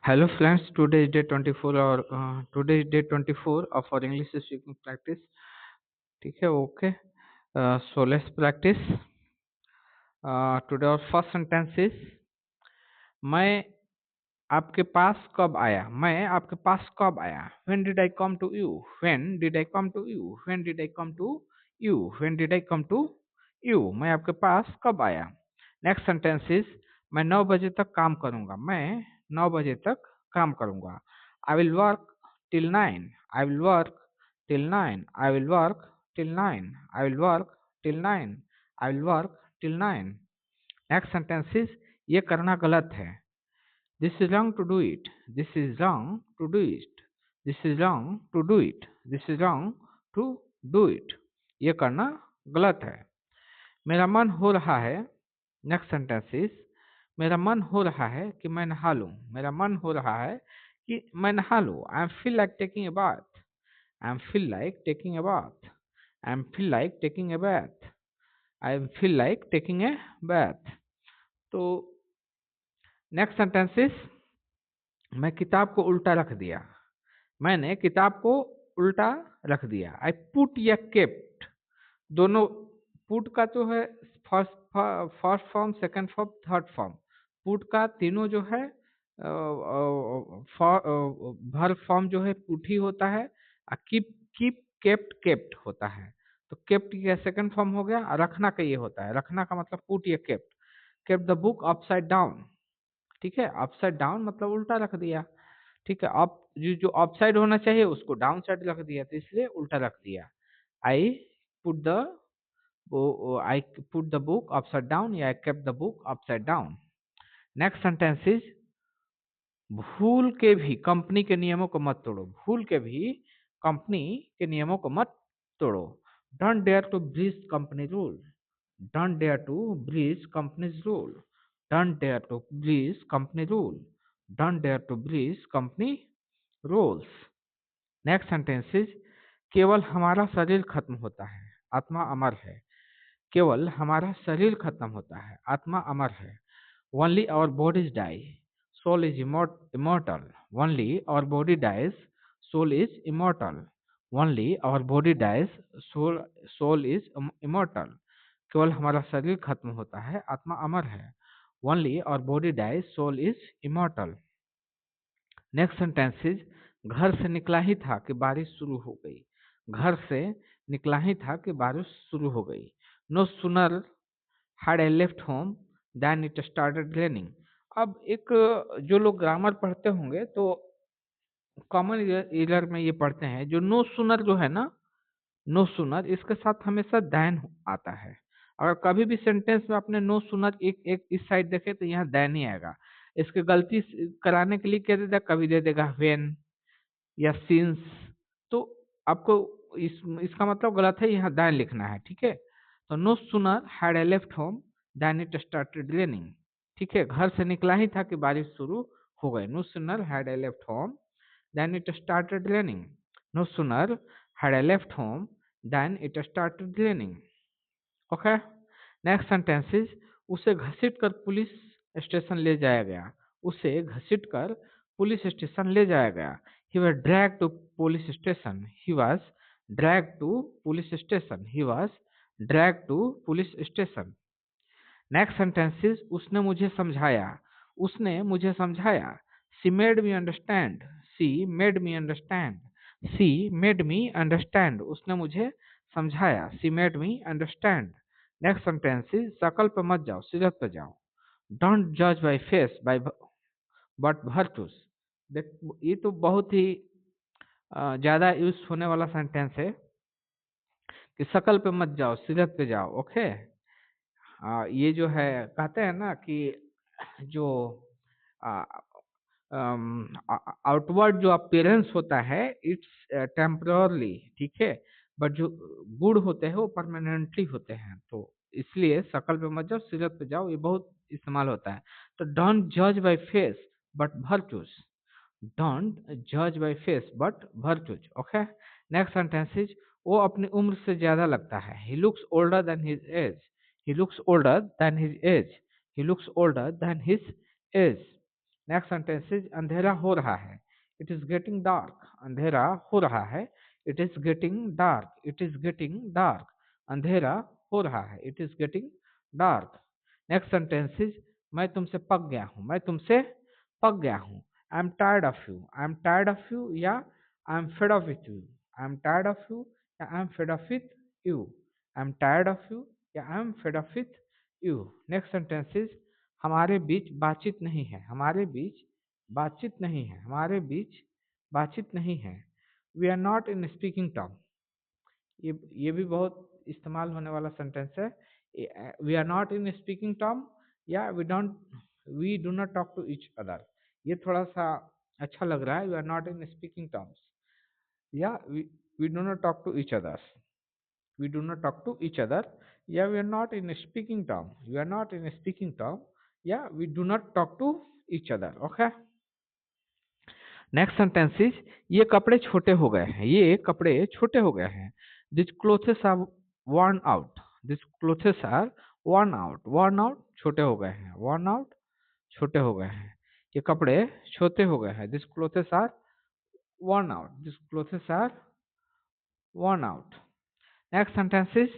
Hello friends, today is day 24 और today is day 24 of our English speaking practice. ठीक है, okay. So let's practice. Today our first sentence is मैं आपके पास कब आया? मैं आपके पास कब आया? When did I come to you? When did I come to you? When did I come to you? When did I come to you? मैं आपके पास कब आया? नेक्स्ट सेंटेंस इज मैं 9 बजे तक काम करूंगा। मैं 9 बजे तक काम करूंगा। I will work till 9। I will work till 9। I will work till 9। I will work till 9। I will work till 9। Next sentence is ये करना गलत है। This is wrong to do it. This is wrong to do it. This is wrong to do it. This is wrong to do it. ये करना गलत है। मेरा मन हो रहा है। नेक्स्ट सेंटेंस इज मेरा मन हो रहा है कि मैं नहा लूं। मेरा मन हो रहा है कि मैं नहा लूं। I am feel like taking a bath. I am feel like taking a bath. I am feel like taking a bath. I am feel like taking a bath. तो नेक्स्ट सेंटेंस इज मैं किताब को उल्टा रख दिया। मैंने किताब को उल्टा रख दिया। आई पुट या केप्ट, दोनों पुट का जो है first form, second form, third form. Put का तीनों जो है वर्ब फॉर्म जो है पुट ही होता है। कीप कीप केप्ट केप्ट होता है। तो केप्ट का सेकंड फॉर्म हो गया। रखना का ये होता है। रखना का मतलब पुट या kept. Kept the book upside down. ठीक है, अपसाइड डाउन मतलब उल्टा रख दिया। ठीक है, अप जो अपसाइड होना चाहिए उसको डाउन साइड रख दिया, तो इसलिए उल्टा रख दिया। I put the I put the book upside down या I kept the book upside down. Next sentence is भूल के भी कंपनी के नियमों को मत तोड़ो। भूल के भी कंपनी के नियमों को मत तोड़ो। Don't dare to breach company rule. Don't dare to breach companies rule. Don't dare to breach company rule. Don't dare to breach company rules. Next sentence is केवल हमारा शरीर खत्म होता है, आत्मा अमर है। केवल हमारा शरीर खत्म होता है, आत्मा अमर है। Only our bodies die, soul is immortal. Only our body dies, soul is immortal. Only our body dies, soul is immortal. केवल हमारा शरीर खत्म होता है, आत्मा अमर है। Only our body dies, soul is immortal. Next sentence is घर से निकला ही था कि बारिश शुरू हो गई। घर से निकला ही था कि बारिश शुरू हो गई। No sooner had I left home then it started raining. अब एक जो लोग ग्रामर पढ़ते होंगे तो कॉमन एरर में ये पढ़ते हैं, जो नो सुनर जो है ना, नो सुनर इसके साथ हमेशा दैन आता है। अगर कभी भी सेंटेंस में आपने नो सुनर एक एक इस साइड देखे तो यहाँ दैन ही आएगा। इसके गलती कराने के लिए क्या दे देगा, कभी दे देगा व्हेन या सिंस। तो आपको इसका मतलब गलत है, यहाँ दैन लिखना है। ठीक है, तो no sooner had I left home then it started raining. ठीक है, घर से निकला ही था कि बारिश शुरू हो गई। No sooner had I left home then it started raining. No sooner had I left home then it started raining. Okay. Next sentence is उसे घसीट कर पुलिस स्टेशन ले जाया गया। उसे घसीट कर पुलिस स्टेशन ले जाया गया। He was dragged to police station. He was dragged to police station. He was dragged to police station. Next sentence is उसने मुझे समझाया। उसने मुझे समझाया। She made me understand. She made me understand. She made me understand. उसने मुझे समझाया। She made me understand. Next sentence is शकल पे मत जाओ, सीरत पे जाओ। Don't judge by face, but virtues. देख, ये तो बहुत ही ज्यादा यूज होने वाला सेंटेंस है कि शकल पे मत जाओ, सीरत पे जाओ। ओके। ये जो है कहते हैं ना कि जो आउटवर्ड जो अपीयरेंस होता है इट्स टेम्पररली, ठीक है, बट जो गुड होते हैं वो परमानेंटली होते हैं। तो इसलिए शकल पे मत जाओ, सीरत पे जाओ, ये बहुत इस्तेमाल होता है। तो डोंट जज by face but virtues. Don't जज by face but virtues. Okay. Next sentence is वो अपनी उम्र से ज्यादा लगता है। He looks older than his age. He looks older than his age. He looks older than his age. Next sentence is अंधेरा हो रहा है, इट इज गेटिंग डार्क। अंधेरा हो रहा है, it is getting dark, it is getting dark. अंधेरा हो रहा है, it is getting dark. Next sentence is मैं तुमसे पक गया हूँ, मैं तुमसे पक गया हूँ। I am tired of you, I am tired of you या I am fed of with you. I am tired of you या I am fed of with you. I am tired of you या I am fed of with you. Next sentence is हमारे बीच बातचीत नहीं है, हमारे बीच बातचीत नहीं है, हमारे बीच बातचीत नहीं है। We are not in speaking term. ये भी बहुत इस्तेमाल होने वाला सेंटेंस है। We are not in speaking term या we do not talk to each other. ये थोड़ा सा अच्छा लग रहा है। We are not in speaking terms या we do not talk to each other. We do not talk to each other. Yeah, we are not in a speaking term. We are not in a speaking term. Yeah, we do not talk to each other. Okay. Next sentence is ये कपड़े छोटे हो गए हैं, ये कपड़े छोटे हो गए हैं। These clothes are worn out. These clothes are worn out. Worn out छोटे हो गए हैं, worn out छोटे हो गए हैं। ये कपड़े छोटे हो गए हैं। These clothes are worn out. These clothes are worn out. Next sentence is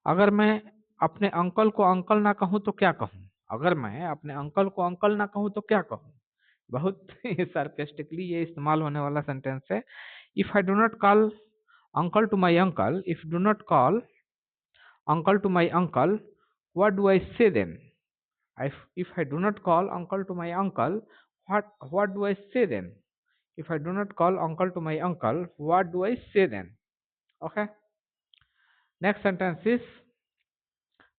अगर मैं अपने अंकल को अंकल ना कहूँ तो क्या कहूँ। अगर मैं अपने अंकल को अंकल ना कहूँ तो क्या कहूँ। बहुत सार्केस्टिकली ये इस्तेमाल होने वाला सेंटेंस है। If I do not call uncle to my uncle, if do not call uncle to my uncle, what do I say then? If I do not call uncle to my uncle, what do I say then? If I do not call uncle to my uncle, what do I say then? Okay. Next sentence is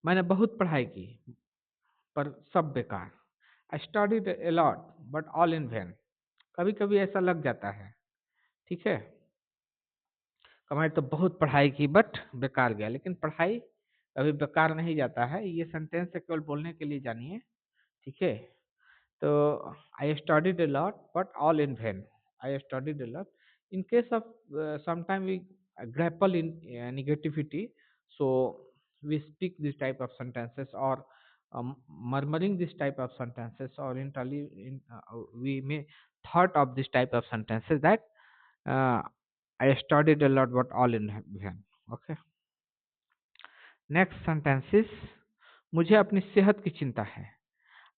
मैंने बहुत पढ़ाई की पर सब बेकार। I studied a lot but all in vain. कभी कभी ऐसा लग जाता है, ठीक है। मैंने तो बहुत पढ़ाई की बट बेकार गया, लेकिन पढ़ाई कभी बेकार नहीं जाता है। ये सेंटेंस केवल बोलने के लिए जानिए, ठीक है। तो I studied a lot but all in vain. I studied a lot in case of sometime we grapple in negativity, so we speak this type of sentences or murmuring this type of sentences, or we may thought of this type of sentences that uh, I studied a lot but all in vain. Okay. Next sentence is मुझे अपनी सेहत की चिंता है।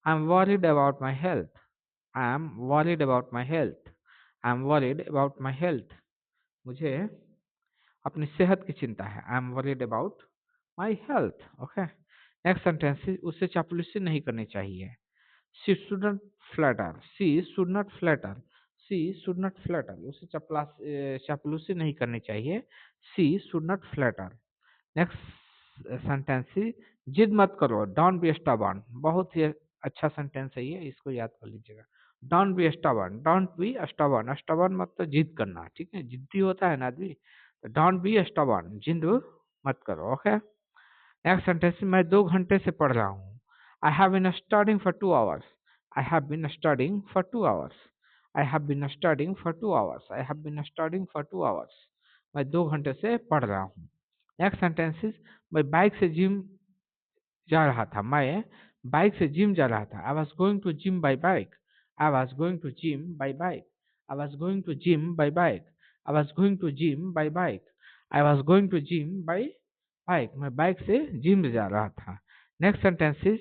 I'm worried about my health. I'm worried about my health. I'm worried about my health. मुझे अपनी सेहत की चिंता है। I'm worried about my health. Okay. Next sentence is उसे चापलूसी नहीं करनी चाहिए। She should not flatter. She should not flatter. She should not flatter. उसे चापलूसी नहीं करनी चाहिए। She should not flatter. Next sentence ही जिद मत करो, डोंट बी स्टबर्न। बहुत ही अच्छा सेंटेंस है ये, इसको याद कर लीजिएगा। Don't be stubborn, don't be stubborn. Stubborn मतलब जिद करना, ठीक है, जिद्दी होता है ना आदमी। तो डोंट बी स्टबर्न, जिद मत करो। ओके। नेक्स्ट सेंटेंस मैं 2 घंटे से पढ़ रहा हूँ। I have been studying for 2 hours. I have been studying for 2 hours. I have been studying for 2 hours. I have been studying for 2 hours. मैं 2 घंटे से पढ़ रहा हूँ। नेक्स्ट सेंटेंस इज मैं बाइक से जिम जा रहा था। मैं बाइक से जिम जा रहा था। I was going to gym by bike. I was going to gym by bike. I was going to gym by bike. I was going to gym by bike. I was going to gym by bike. मैं bike से gym जा रहा था। Next sentence is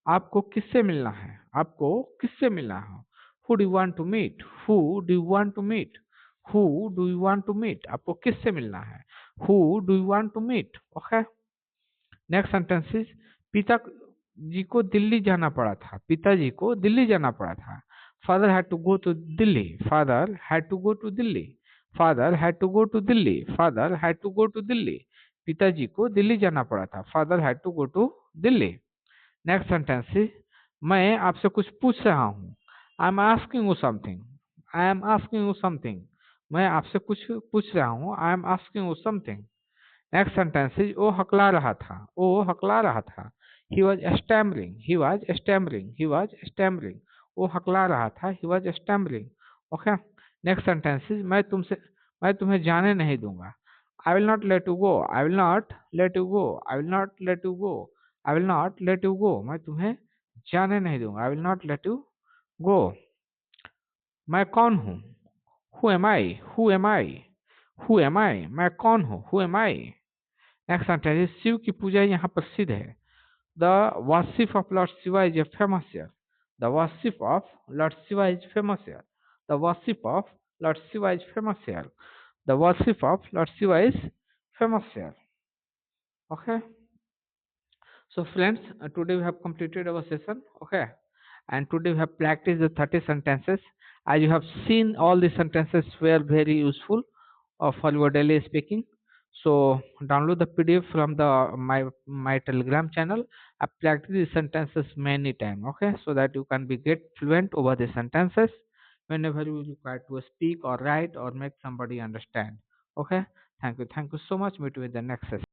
आपको किससे मिलना है। आपको किससे मिलना है। Who do you want to meet. Who do you want to meet. Who do you want to meet. आपको किससे मिलना है। Who do you want to meet. Okay. Next sentence is पिताजी को दिल्ली जाना पड़ा था। पिताजी को दिल्ली जाना पड़ा था। Father had to go to Delhi. Father had to go to Delhi. Father had to go to Delhi. Father had to go to Delhi. पिताजी को दिल्ली जाना पड़ा था। Father had to go to Delhi. Next sentence is मैं आपसे कुछ पूछ रहा हूँ। I am asking you something. I am asking you something. मैं आपसे कुछ पूछ रहा हूँ। I am asking you something. Next sentence is वो हकला रहा था। वो हकला रहा था। He was stammering. He was stammering. He was stammering. वो हकला रहा था। He was stammering. Okay. Next sentence is मैं तुम्हें जाने नहीं दूंगा। I will not let you go. I will not let you go. I will not let you go. I will not let you go. मैं तुम्हें जाने नहीं दूंगा। I will not let you go. मैं कौन हूँ? Who am I? Who am I? Who am I? मैं कौन हूँ? Who am I? Next sentence, Shiv की पूजा यहाँ प्रसिद्ध है। The worship of Lord Shiva is famous here. The worship of Lord Shiva is famous here. The worship of Lord Shiva is famous here. The worship of Lord Shiva is famous here. Okay. So friends, today we have completed our session. Okay. And today we have practiced the 30 sentences. As you have seen, all the sentences were very useful for your daily speaking. So download the PDF from the my Telegram channel. I practice these sentences many times. Okay, so that you can be get fluent over the sentences whenever you require to speak or write or make somebody understand. Okay, thank you so much. Meet you in the next session.